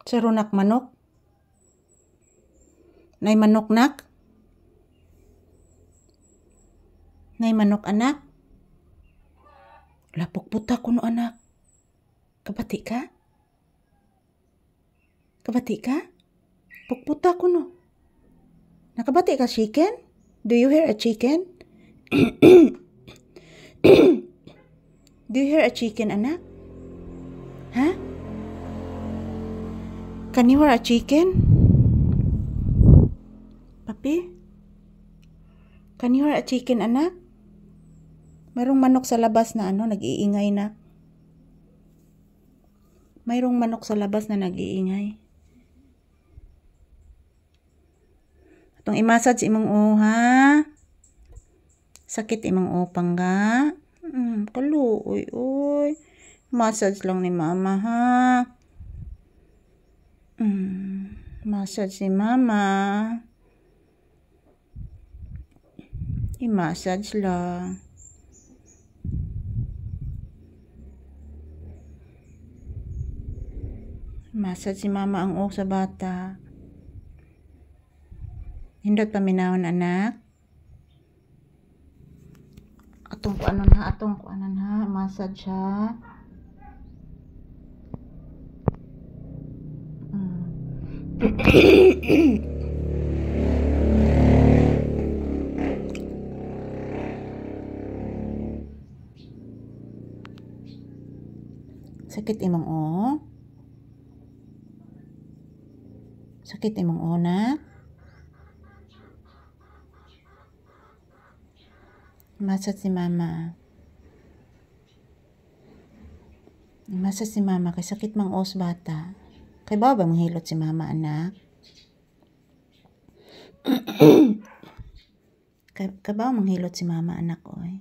Sarunak manok. Nay manok nak. Nay manok anak. Lapok puta kuno anak. Kabati ka? Kabati ka? Pukputa kuno. Nakabati ka chicken? Do you hear a chicken? Do you hear a chicken anak? Ha? Can you hear a chicken? Papi? Can you hear a chicken, anak? Mayroong manok sa labas na nag-iingay na. Mayroong manok sa labas na nag-iingay. Itong i-massage imong ha? Sakit imong pangga. Kalu, uy. Massage lang ni mama, ha? Massage si mama. I-massage lang. Massage si mama ang sa bata. Hindot paminahon anak. Atong kuanon ha, massage ha. Sakit imong Sakit imong na. Massage si mama. Massage si mama kay sakit mang os bata. Kay ba manghilot si mama anak? kay ba manghilot si mama anak oy?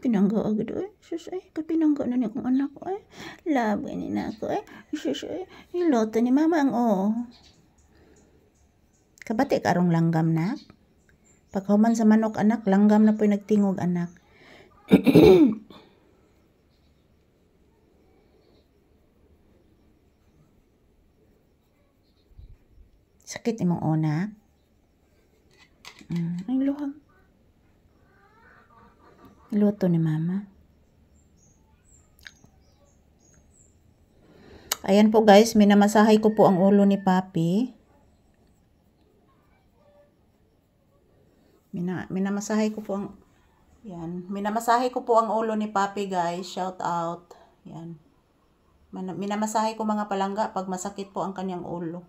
Pinangga agad oy. Sus ay, kapinangga na ni akong anak oy. Labi ni na ako oy. Sus ay, hiloto ni mama ang Kabati karong langgam nak. Paghuman sa manok anak, langgam na po'y nagtingog anak. Sakit imong nak. Ay luhang. Luto ni mama. Ayan po guys, minamasahay ko po ang ulo ni papi. Minamasahay ko po minamasahay ko po ang ulo ni papi guys. Shout out. Yan. Minamasahay ko mga palangga pag masakit po ang kanyang ulo.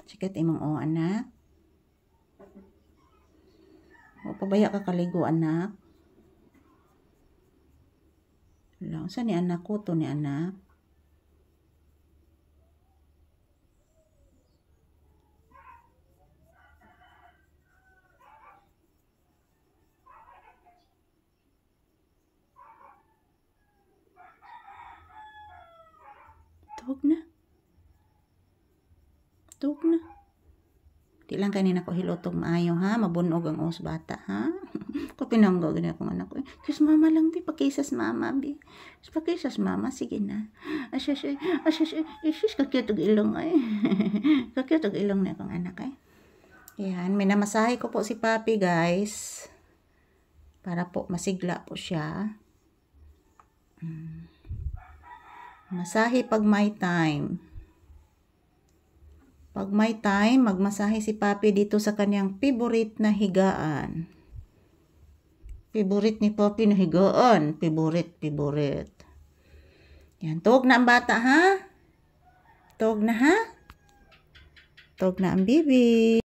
Sakit imong anak. O pabaya ka kaligo anak. Lang sa ni anak ko to ni anak. Tug na. Di lang kanina ko hilotog maayo ha, mabunog ang os bata ha. Kapinangga gani akong anak ko. Kiss mama lang bi, pakisas mama bi. Pakisas mama, sige na. Asyas, kakiyot og ilong ay. Kakiyot og ilong na akong anak ay. Yan, minamasahe ko po si papi guys. Para po masigla po siya. Masahe pag may time. Pag may time, magmasahe si papi dito sa kanyang favorite na higaan. Favorite ni papi na higaan. Favorite. Yan, tuog na ang bata ha? Tuog na ha? Tuog na ang bibi.